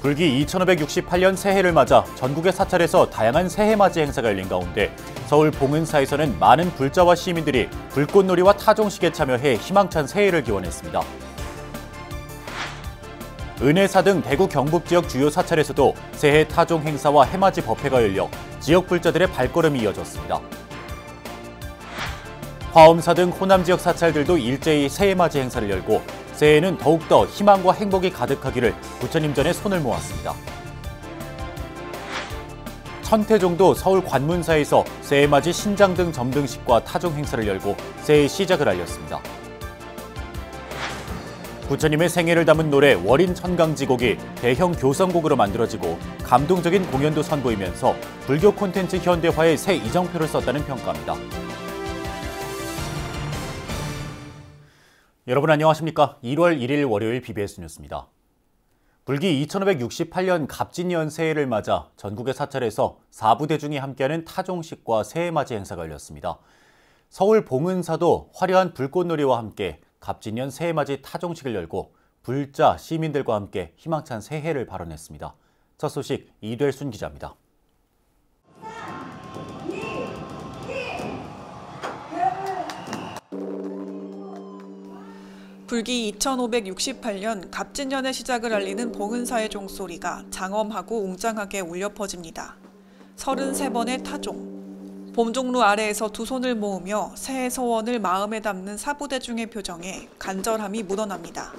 불기 2568년 새해를 맞아 전국의 사찰에서 다양한 새해맞이 행사가 열린 가운데 서울 봉은사에서는 많은 불자와 시민들이 불꽃놀이와 타종식에 참여해 희망찬 새해를 기원했습니다. 은혜사 등 대구 경북 지역 주요 사찰에서도 새해 타종 행사와 해맞이 법회가 열려 지역 불자들의 발걸음이 이어졌습니다. 화엄사 등 호남 지역 사찰들도 일제히 새해맞이 행사를 열고 새해에는 더욱더 희망과 행복이 가득하기를 부처님 전에 손을 모았습니다. 천태종도 서울 관문사에서 새해맞이 신장 등 점등식과 타종 행사를 열고 새해 시작을 알렸습니다. 부처님의 생애를 담은 노래 월인 천강지곡이 대형 교성곡으로 만들어지고 감동적인 공연도 선보이면서 불교 콘텐츠 현대화의 새 이정표를 썼다는 평가입니다. 여러분 안녕하십니까? 1월 1일 월요일 BBS 뉴스입니다. 불기 2568년 갑진년 새해를 맞아 전국의 사찰에서 4부대중이 함께하는 타종식과 새해맞이 행사가 열렸습니다. 서울 봉은사도 화려한 불꽃놀이와 함께 갑진년 새해맞이 타종식을 열고 불자, 시민들과 함께 희망찬 새해를 발언했습니다. 첫 소식 이del순 기자입니다. 불기 2568년 갑진년의 시작을 알리는 봉은사의 종소리가 장엄하고 웅장하게 울려 퍼집니다. 33번의 타종. 봄종루 아래에서 두 손을 모으며 새해 소원을 마음에 담는 사부대중의 표정에 간절함이 묻어납니다.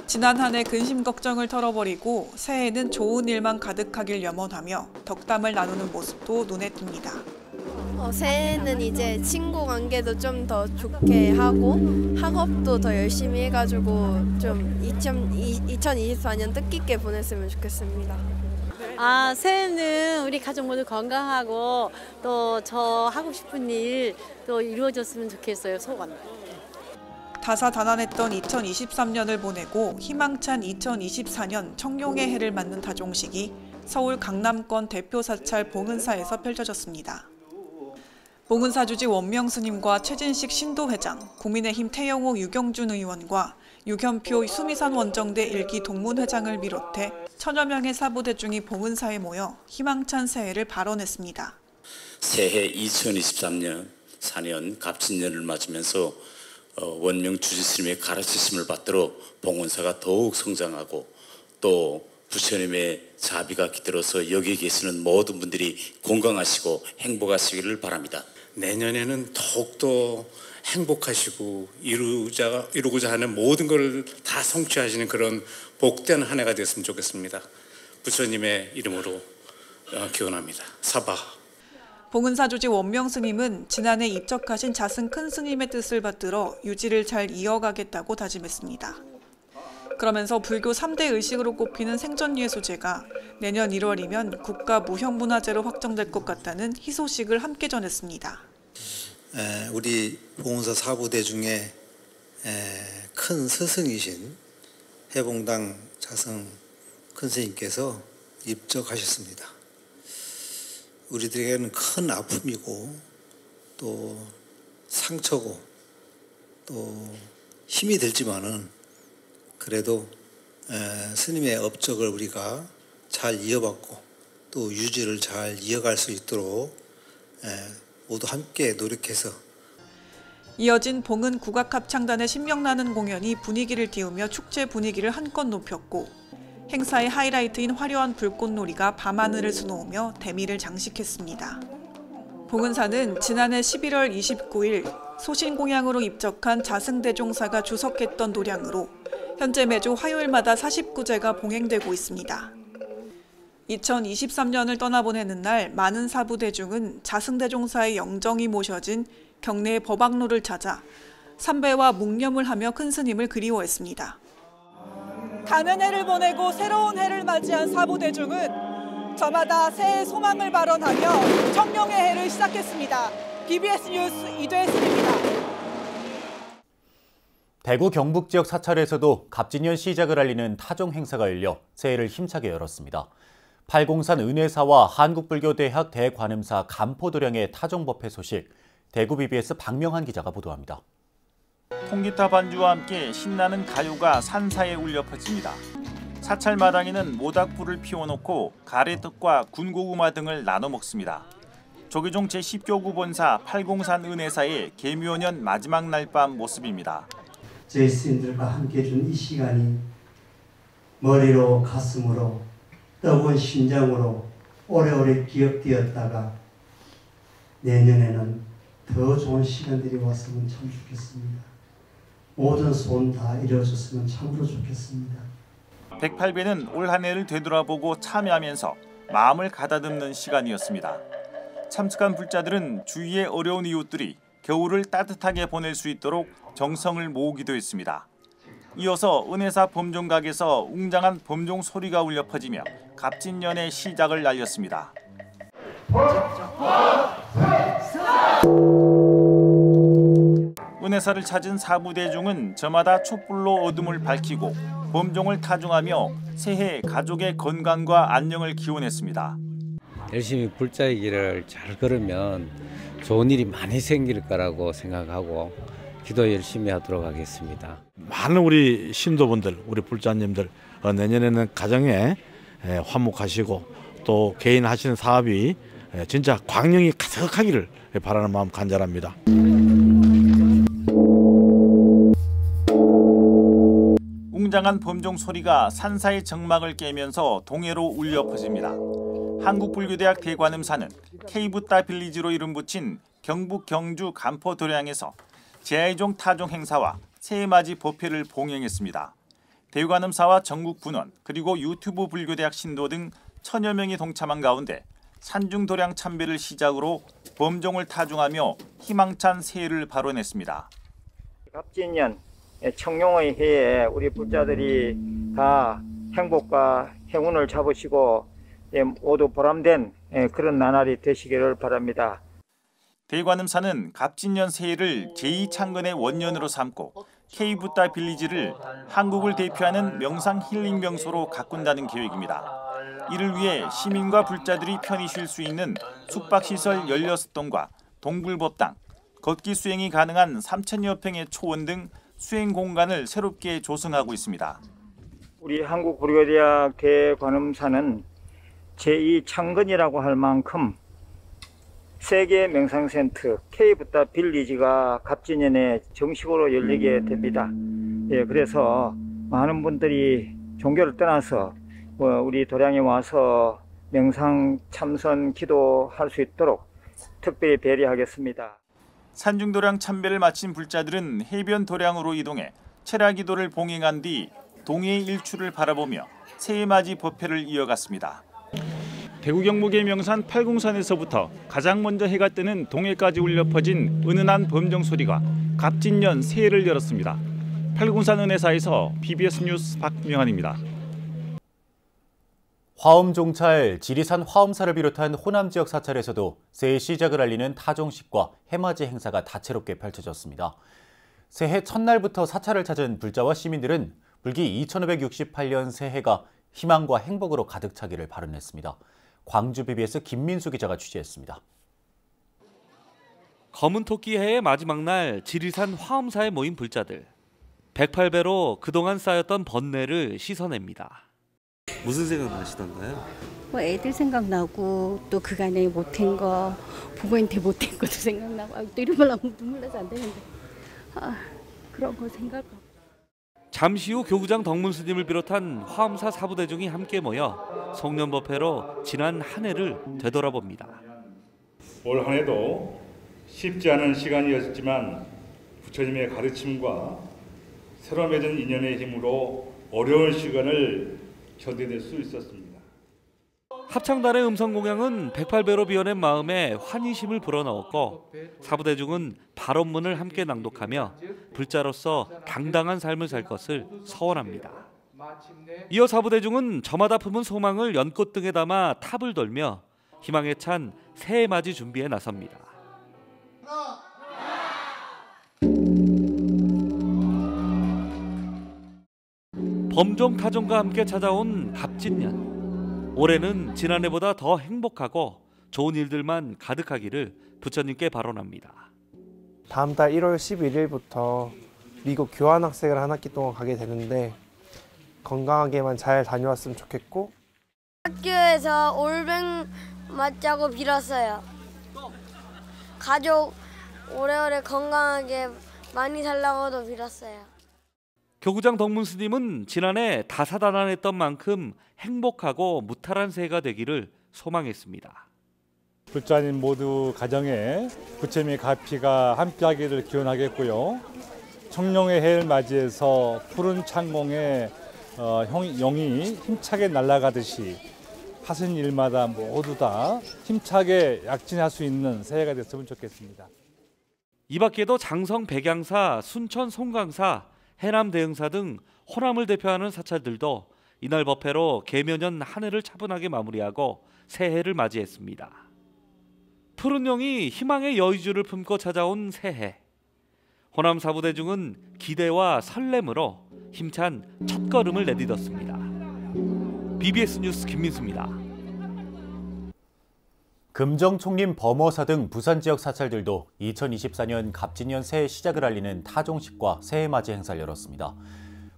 지난 한 해 근심 걱정을 털어버리고 새해에는 좋은 일만 가득하길 염원하며 덕담을 나누는 모습도 눈에 띕니다. 새해는 이제 친구 관계도 좀 더 좋게 하고 학업도 더 열심히 해가지고 좀 2024년 뜻깊게 보냈으면 좋겠습니다. 새해는 우리 가족 모두 건강하고 또 저 하고 싶은 일 또 이루어졌으면 좋겠어요. 소원. 다사다난했던 2023년을 보내고 희망찬 2024년 청룡의 해를 맞는 타종식이 서울 강남권 대표 사찰 봉은사에서 펼쳐졌습니다. 봉은사 주지 원명 스님과 최진식 신도회장, 국민의힘 태영호 유경준 의원과 유현표 수미산 원정대 1기 동문회장을 비롯해 천여 명의 사부대중이 봉은사에 모여 희망찬 새해를 발언했습니다. 새해 2023년 4년 갑진년을 맞으면서 원명 주지 스님의 가르치심을 받들어 봉은사가 더욱 성장하고 또 부처님의 자비가 깃들어서 여기 계시는 모든 분들이 건강하시고 행복하시기를 바랍니다. 내년에는 더욱더 행복하시고 이루고자 하는 모든 걸 다 성취하시는 그런 복된 한 해가 되었으면 좋겠습니다. 부처님의 이름으로 기원합니다. 사바. 봉은사 주지 원명 스님은 지난해 입적하신 자승 큰 스님의 뜻을 받들어 유지를 잘 이어가겠다고 다짐했습니다. 그러면서 불교 3대 의식으로 꼽히는 생전예수제가 내년 1월이면 국가 무형문화재로 확정될 것 같다는 희소식을 함께 전했습니다. 우리 봉은사 사부대 중에 큰 스승이신 해봉당 자승 큰 스님께서 입적하셨습니다. 우리들에게는 큰 아픔이고 또 상처고 또 힘이 들지만은 그래도 스님의 업적을 우리가 잘 이어받고 또 유지를 잘 이어갈 수 있도록 모두 함께 노력해서 이어진 봉은 국악합창단의 신명나는 공연이 분위기를 띄우며 축제 분위기를 한껏 높였고 행사의 하이라이트인 화려한 불꽃놀이가 밤하늘을 수놓으며 대미를 장식했습니다. 봉은사는 지난해 11월 29일 소신공양으로 입적한 자승대종사가 주석했던 도량으로 현재 매주 화요일마다 49제가 봉행되고 있습니다. 2023년을 떠나보내는 날 많은 사부대중은 자승대종사의 영정이 모셔진 경내의 법악로를 찾아 삼배와 묵념을 하며 큰 스님을 그리워했습니다. 가는 해를 보내고 새로운 해를 맞이한 사부대중은 저마다 새해 소망을 발언하며 청룡의 해를 시작했습니다. BBS 뉴스 이del순입니다. 대구 경북 지역 사찰에서도 갑진년 시작을 알리는 타종 행사가 열려 새해를 힘차게 열었습니다. 팔공산 은혜사와 한국불교대학 대관음사 감포도량의 타종법회 소식, 대구 BBS 박명한 기자가 보도합니다. 통기타 반주와 함께 신나는 가요가 산사에 울려 퍼집니다. 사찰마당에는 모닥불을 피워놓고 가래떡과 군고구마 등을 나눠 먹습니다. 조계종 제10교구 본사 팔공산 은혜사의 계묘년 마지막 날 밤 모습입니다. 저희 스님들과 함께 해준 이 시간이 머리로 가슴으로 뜨거운 심장으로 오래오래 기억되었다가 내년에는 더 좋은 시간들이 왔으면 참 좋겠습니다. 모든 소원 다 이루어졌으면 참으로 좋겠습니다. 108배는 올 한 해를 되돌아보고 참여하면서 마음을 가다듬는 시간이었습니다. 참석한 불자들은 주위의 어려운 이웃들이 겨울을 따뜻하게 보낼 수 있도록 정성을 모으기도 했습니다. 이어서 은혜사 범종각에서 웅장한 범종 소리가 울려 퍼지며 갑진년의 시작을 알렸습니다. 은혜사를 찾은 사부대중은 저마다 촛불로 어둠을 밝히고 범종을 타종하며 새해 가족의 건강과 안녕을 기원했습니다. 열심히 불자의 길을 잘 걸으면 좋은 일이 많이 생길 거라고 생각하고 기도 열심히 하도록 하겠습니다. 많은 우리 신도분들, 우리 불자님들 내년에는 가정에 화목하시고 또 개인 하시는 사업이 진짜 광명이 가득하기를 바라는 마음 간절합니다. 웅장한 범종 소리가 산사의 정막을 깨면서 동해로 울려 퍼집니다. 한국불교대학 대관음사는 케이붓다 빌리지로 이름 붙인 경북 경주 간포 도량에서 제아이종 타종 행사와 새해맞이 법회를 봉행했습니다. 대관음사와 전국 분원 그리고 유튜브 불교대학 신도 등 1000여 명이 동참한 가운데 산중도량 참배를 시작으로 범종을 타종하며 희망찬 새해를 발언했습니다. 갑진년 청룡의 해에 우리 불자들이 다 행복과 행운을 잡으시고 모두 보람된 그런 나날이 되시기를 바랍니다. 대관음사는 갑진년 새해를 제2창건의 원년으로 삼고 케이붓다 빌리지를 한국을 대표하는 명상 힐링 명소로 가꾼다는 계획입니다. 이를 위해 시민과 불자들이 편히 쉴 수 있는 숙박시설 16동과 동굴법당, 걷기 수행이 가능한 3000여 평의 초원 등 수행 공간을 새롭게 조성하고 있습니다. 우리 한국불교대학 대관음사는 제2창건이라고 할 만큼 세계 명상센터 케이붓다 빌리지가 갑진년에 정식으로 열리게 됩니다. 그래서 많은 분들이 종교를 떠나서 우리 도량에 와서 명상 참선 기도할 수 있도록 특별히 배려하겠습니다. 산중도량 참배를 마친 불자들은 해변 도량으로 이동해 철야기도를 봉행한 뒤 동해의 일출을 바라보며 새해맞이 법회를 이어갔습니다. 대구 경북의 명산 팔공산에서부터 가장 먼저 해가 뜨는 동해까지 울려 퍼진 은은한 범종 소리가 갑진년 새해를 열었습니다. 팔공산 은혜사에서 BBS 뉴스 박명환입니다. 화엄종찰 지리산 화엄사를 비롯한 호남 지역 사찰에서도 새해 시작을 알리는 타종식과 해맞이 행사가 다채롭게 펼쳐졌습니다. 새해 첫날부터 사찰을 찾은 불자와 시민들은 불기 2568년 새해가 희망과 행복으로 가득 차기를 발언했습니다. 광주 BBS 김민수 기자가 취재했습니다. 검은 토끼 해의 마지막 날 지리산 화엄사에 모인 불자들. 108배로 그동안 쌓였던 번뇌를 씻어냅니다. 무슨 생각 나시던가요? 뭐 애들 생각나고 또 그간에 못한 거, 부모한테 못한 것도 생각나고 또 이런 말 하면 눈물 나서 안 되는데 그런 거 생각하고. 잠시 후 교구장 덕문 스님을 비롯한 화엄사 사부대중이 함께 모여 송년법회로 지난 한 해를 되돌아봅니다. 올 한 해도 쉽지 않은 시간이었지만 부처님의 가르침과 새로 맺은 인연의 힘으로 어려운 시간을 견뎌낼 수 있었습니다. 합창단의 음성공양은 108배로 비워낸 마음에 환희심을 불어넣었고 사부대중은 발언문을 함께 낭독하며 불자로서 당당한 삶을 살 것을 서원합니다. 이어 사부대중은 저마다 품은 소망을 연꽃 등에 담아 탑을 돌며 희망에 찬 새해 맞이 준비에 나섭니다. 범종 타종과 함께 찾아온 갑진년. 올해는 지난해보다 더 행복하고 좋은 일들만 가득하기를 부처님께 발언합니다. 다음 달 1월 11일부터 미국 교환학생을 한 학기 동안 가게 되는데 건강하게만 잘 다녀왔으면 좋겠고 학교에서 올백 맞자고 빌었어요. 가족 오래오래 건강하게 많이 살라고도 빌었어요. 교구장 덕문 스님은 지난해 다사다난했던 만큼 행복하고 무탈한 새해가 되기를 소망했습니다. 불자님 모두 가정에 부처님의 가피가 함께하기를 기원하겠고요. 청룡의 해를 맞이해서 푸른 창공에 용이 힘차게 날아가듯이 하신 일마다 모두 다 힘차게 약진할 수 있는 새해가 됐으면 좋겠습니다. 이 밖에도 장성 백양사, 순천 송강사, 해남 대흥사 등 호남을 대표하는 사찰들도 이날 법회로 계묘년 한 해를 차분하게 마무리하고 새해를 맞이했습니다. 푸른 용이 희망의 여의주를 품고 찾아온 새해. 호남 사부대중은 기대와 설렘으로 힘찬 첫걸음을 내딛었습니다. BBS 뉴스 김민수입니다. 금정총림 범어사 등 부산 지역 사찰들도 2024년 갑진년 새해 시작을 알리는 타종식과 새해맞이 행사를 열었습니다.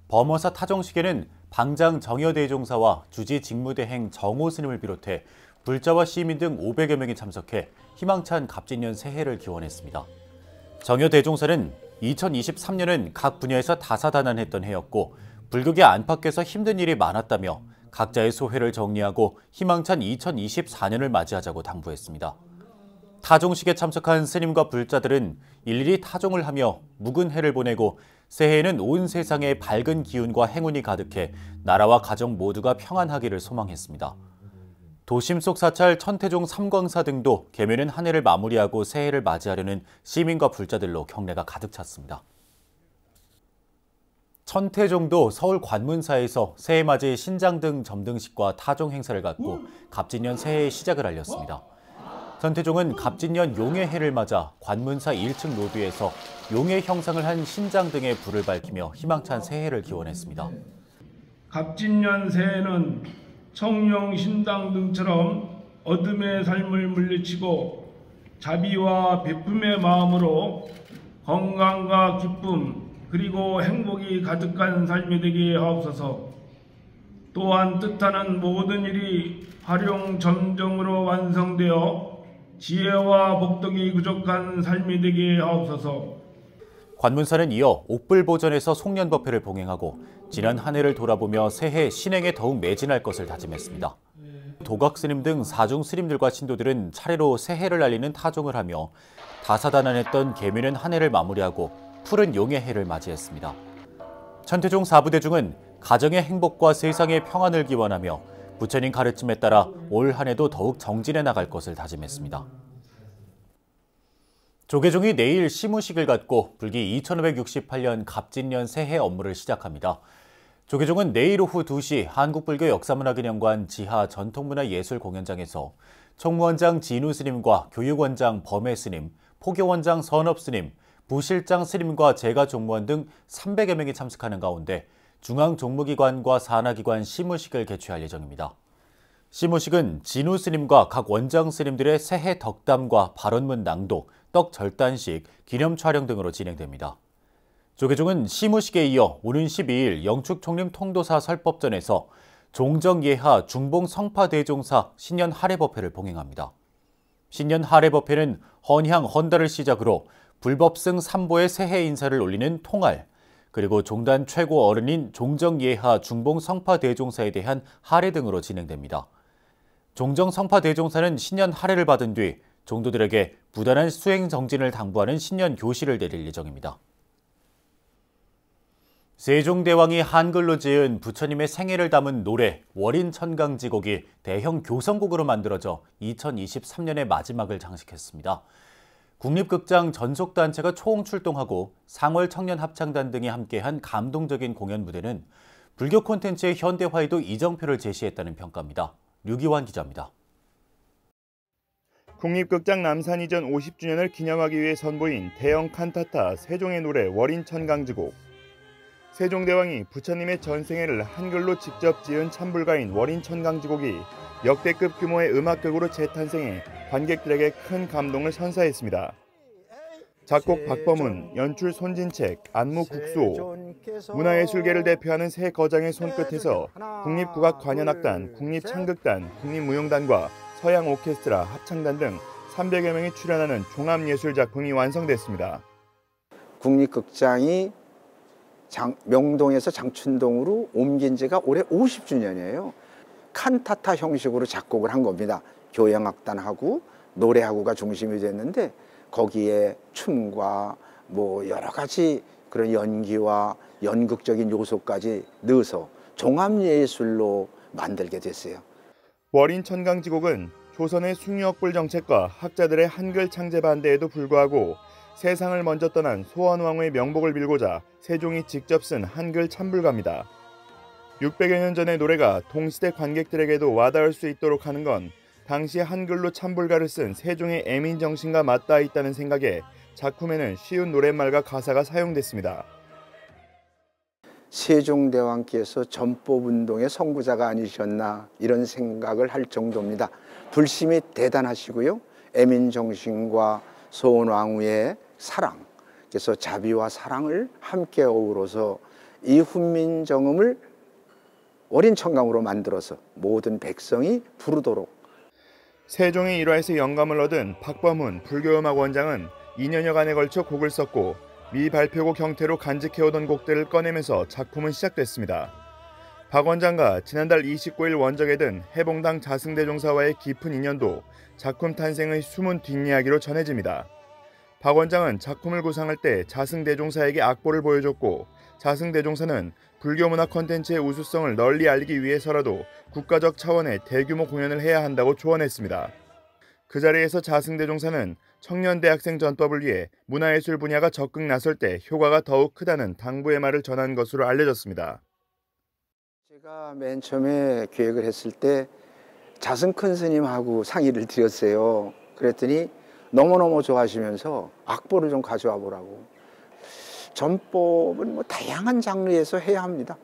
범어사 타종식에는 방장 정여대종사와 주지 직무대행 정호 스님을 비롯해 불자와 시민 등 500여 명이 참석해 희망찬 갑진년 새해를 기원했습니다. 정여대종사는 2023년은 각 분야에서 다사다난했던 해였고 불교계 안팎에서 힘든 일이 많았다며 각자의 소회를 정리하고 희망찬 2024년을 맞이하자고 당부했습니다. 타종식에 참석한 스님과 불자들은 일일이 타종을 하며 묵은 해를 보내고 새해에는 온 세상에 밝은 기운과 행운이 가득해 나라와 가정 모두가 평안하기를 소망했습니다. 도심 속 사찰 천태종 삼광사 등도 계묘년 한 해를 마무리하고 새해를 맞이하려는 시민과 불자들로 경례가 가득 찼습니다. 천태종도 서울 관문사에서 새해맞이 신장등 점등식과 타종 행사를 갖고 갑진년 새해의 시작을 알렸습니다. 천태종은 갑진년 용의 해를 맞아 관문사 1층 로비에서 용의 형상을 한 신장 등의 불을 밝히며 희망찬 새해를 기원했습니다. 갑진년 새해는 청룡 신당 등처럼 어둠의 삶을 물리치고 자비와 베품의 마음으로 건강과 기쁨 그리고 행복이 가득한 삶이 되게 하옵소서. 또한 뜻하는 모든 일이 활용점정으로 완성되어 지혜와 복덕이 부족한 삶이 되게 하옵소서. 관문사는 이어 옥불보전에서 송년법회를 봉행하고 지난 한 해를 돌아보며 새해 신행에 더욱 매진할 것을 다짐했습니다. 도각스님 등 사중 스님들과 신도들은 차례로 새해를 알리는 타종을 하며 다사다난했던 계묘년 한 해를 마무리하고 푸른 용의 해를 맞이했습니다. 천태종 사부대중은 가정의 행복과 세상의 평안을 기원하며 부처님 가르침에 따라 올 한 해도 더욱 정진해 나갈 것을 다짐했습니다. 조계종이 내일 시무식을 갖고 불기 2568년 갑진년 새해 업무를 시작합니다. 조계종은 내일 오후 2시 한국불교 역사문화기념관 지하 전통문화예술공연장에서 총무원장 진우 스님과 교육원장 범해 스님, 포교원장 선업 스님, 부실장 스님과 제가 종무원 등 300여 명이 참석하는 가운데 중앙종무기관과 산하기관 시무식을 개최할 예정입니다. 시무식은 진우 스님과 각 원장 스님들의 새해 덕담과 발언문 낭독, 떡 절단식, 기념 촬영 등으로 진행됩니다. 조계종은 시무식에 이어 오는 12일 영축총림 통도사 설법전에서 종정예하 중봉 성파대종사 신년 하례법회를 봉행합니다. 신년 하례법회는 헌향 헌달을 시작으로 불법승 3보의 새해 인사를 올리는 통할, 그리고 종단 최고 어른인 종정예하 중봉 성파대종사에 대한 하례 등으로 진행됩니다. 종정 성파대종사는 신년 하례를 받은 뒤 종도들에게 부단한 수행 정진을 당부하는 신년 교시를 내릴 예정입니다. 세종대왕이 한글로 지은 부처님의 생애를 담은 노래 월인천강지곡이 대형 교성곡으로 만들어져 2023년의 마지막을 장식했습니다. 국립극장 전속단체가 초홍출동하고 상월 청년합창단 등이 함께한 감동적인 공연 무대는 불교 콘텐츠의 현대화에도 이정표를 제시했다는 평가입니다. 류기환 기자입니다. 국립극장 남산 이전 50주년을 기념하기 위해 선보인 대형 칸타타 세종의 노래 월인천강지곡. 세종대왕이 부처님의 전생애를 한글로 직접 지은 찬불가인 월인천강지곡이 역대급 규모의 음악극으로 재탄생해 관객들에게 큰 감동을 선사했습니다. 작곡 박범은, 연출 손진책, 안무 국수호, 문화예술계를 대표하는 세 거장의 손끝에서 국립국악관현악단, 국립창극단, 국립무용단과 서양 오케스트라, 합창단 등 300여 명이 출연하는 종합예술작품이 완성됐습니다. 국립극장이 명동에서 장춘동으로 옮긴 지가 올해 50주년이에요. 칸타타 형식으로 작곡을 한 겁니다. 교향악단하고 노래하고가 중심이 됐는데 거기에 춤과 뭐 여러 가지 그런 연기와 연극적인 요소까지 넣어서 종합예술로 만들게 됐어요. 월인 천강지곡은 조선의 숭유억불 정책과 학자들의 한글 창제 반대에도 불구하고 세상을 먼저 떠난 소원왕후의 명복을 빌고자 세종이 직접 쓴 한글 찬불가입니다. 600여 년 전의 노래가 동시대 관객들에게도 와닿을 수 있도록 하는 건 당시 한글로 찬불가를 쓴 세종의 애민 정신과 맞닿아 있다는 생각에 작품에는 쉬운 노랫말과 가사가 사용됐습니다. 세종대왕께서 전법운동의 선구자가 아니셨나 이런 생각을 할 정도입니다. 불심이 대단하시고요. 애민 정신과 소원왕후의 사랑, 그래서 자비와 사랑을 함께 어우러서 이 훈민정음을 월인천강으로 만들어서 모든 백성이 부르도록. 세종의 일화에서 영감을 얻은 박범훈 불교음악 원장은 2년여간에 걸쳐 곡을 썼고 미발표곡 형태로 간직해오던 곡들을 꺼내면서 작품은 시작됐습니다. 박 원장과 지난달 29일 원적에 든 해봉당 자승대종사와의 깊은 인연도 작품 탄생의 숨은 뒷이야기로 전해집니다. 박 원장은 작품을 구상할 때 자승대종사에게 악보를 보여줬고 자승대종사는 불교문화 콘텐츠의 우수성을 널리 알리기 위해서라도 국가적 차원의 대규모 공연을 해야 한다고 조언했습니다. 그 자리에서 자승대종사는 청년대학생 전법을 위해 문화예술 분야가 적극 나설 때 효과가 더욱 크다는 당부의 말을 전한 것으로 알려졌습니다. 제가 맨 처음에 기획을 했을 때 자승 큰 스님하고 상의를 드렸어요. 그랬더니 너무너무 좋아하시면서 악보를 좀 가져와 보라고. 전법은 뭐 다양한 장르에서 해야 합니다.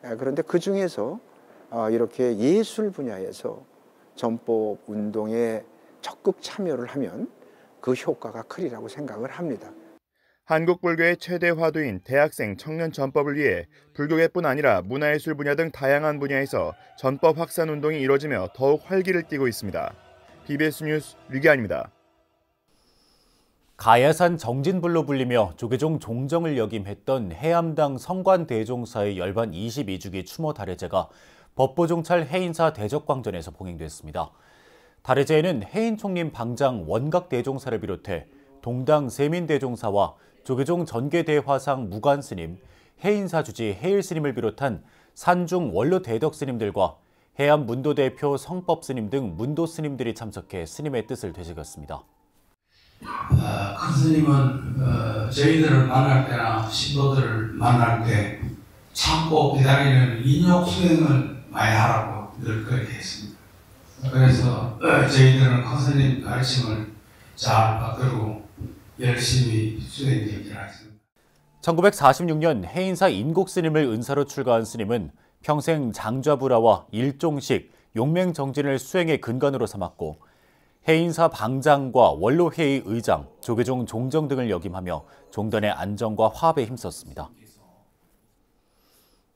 그런데 그 중에서 이렇게 예술 분야에서 전법 운동에 적극 참여를 하면 그 효과가 크리라고 생각을 합니다. 한국 불교의 최대 화두인 대학생 청년 전법을 위해 불교계뿐 아니라 문화예술 분야 등 다양한 분야에서 전법 확산 운동이 이뤄지며 더욱 활기를 띠고 있습니다. BBS 뉴스 류기환입니다. 가야산 정진불로 불리며 조계종 종정을 역임했던 해암당 성관대종사의 열반 22주기 추모 달해제가 법보종찰 해인사 대적광전에서 봉행됐습니다. 달해제에는 해인총림 방장 원각대종사를 비롯해 동당 세민대종사와 조계종 전계대화상 무관스님, 해인사 주지 해일스님을 비롯한 산중 원로대덕스님들과 해암 문도대표 성법스님 등 문도스님들이 참석해 스님의 뜻을 되새겼습니다. 큰 스님은 저희들을 만날 때나 신도들을 만날 때 참고 기다리는 인욕 수행을 많이 하라고 늘 그렇게 했습니다. 그래서 저희들은 큰 스님 가르침을 잘 받들고 열심히 수행하기로 했습니다. 1946년 해인사 인곡스님을 은사로 출가한 스님은 평생 장좌불화와 일종식, 용맹정진을 수행의 근간으로 삼았고 해인사 방장과 원로회의 의장, 조계종 종정 등을 역임하며 종단의 안정과 화합에 힘썼습니다.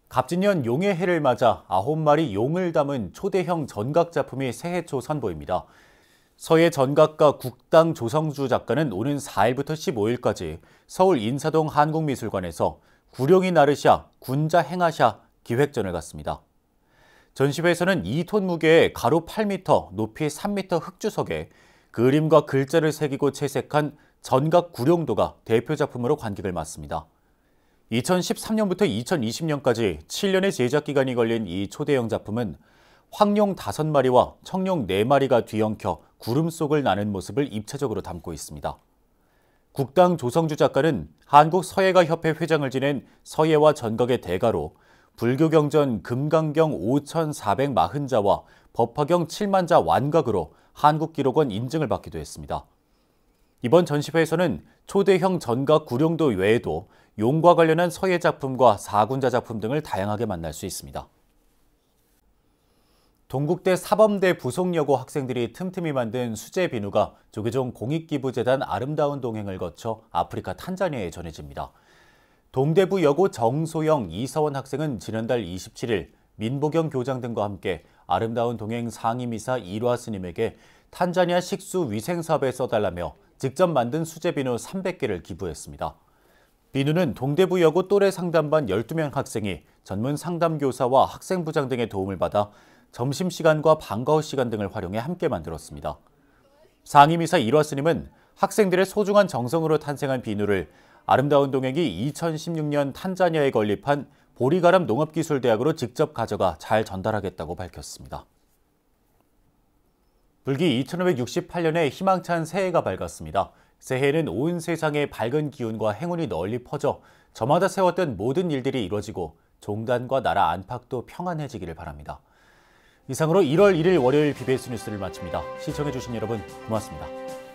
갑진년 용의 해를 맞아 9마리 용을 담은 초대형 전각 작품이 새해 초 선보입니다. 서예 전각가 국당 조성주 작가는 오는 4일부터 15일까지 서울 인사동 한국미술관에서 구룡이 나르샤, 군자 행하샤 기획전을 갖습니다. 전시회에서는 2톤 무게의 가로 8m, 높이 3m 흑주석에 그림과 글자를 새기고 채색한 전각 구룡도가 대표 작품으로 관객을 맞습니다. 2013년부터 2020년까지 7년의 제작 기간이 걸린 이 초대형 작품은 황룡 5마리와 청룡 4마리가 뒤엉켜 구름 속을 나는 모습을 입체적으로 담고 있습니다. 국당 조성주 작가는 한국서예가협회 회장을 지낸 서예와 전각의 대가로 불교경전 금강경 5,440자와 법화경 7만자 완각으로 한국기록원 인증을 받기도 했습니다. 이번 전시회에서는 초대형 전각 구룡도 외에도 용과 관련한 서예 작품과 사군자 작품 등을 다양하게 만날 수 있습니다. 동국대 사범대 부속여고 학생들이 틈틈이 만든 수제 비누가 조계종 공익기부재단 아름다운 동행을 거쳐 아프리카 탄자니아에 전해집니다. 동대부 여고 정소영, 이서원 학생은 지난달 27일 민보경 교장 등과 함께 아름다운 동행 상임이사 일화 스님에게 탄자니아 식수 위생 사업에 써달라며 직접 만든 수제 비누 300개를 기부했습니다. 비누는 동대부 여고 또래 상담반 12명 학생이 전문 상담교사와 학생부장 등의 도움을 받아 점심시간과 방과후 시간 등을 활용해 함께 만들었습니다. 상임이사 일화 스님은 학생들의 소중한 정성으로 탄생한 비누를 아름다운 동행이 2016년 탄자니아에 건립한 보리가람 농업기술대학으로 직접 가져가 잘 전달하겠다고 밝혔습니다. 불기 2568년에 희망찬 새해가 밝았습니다. 새해에는 온 세상에 밝은 기운과 행운이 널리 퍼져 저마다 세웠던 모든 일들이 이루어지고 종단과 나라 안팎도 평안해지기를 바랍니다. 이상으로 1월 1일 월요일 BBS 뉴스를 마칩니다. 시청해주신 여러분 고맙습니다.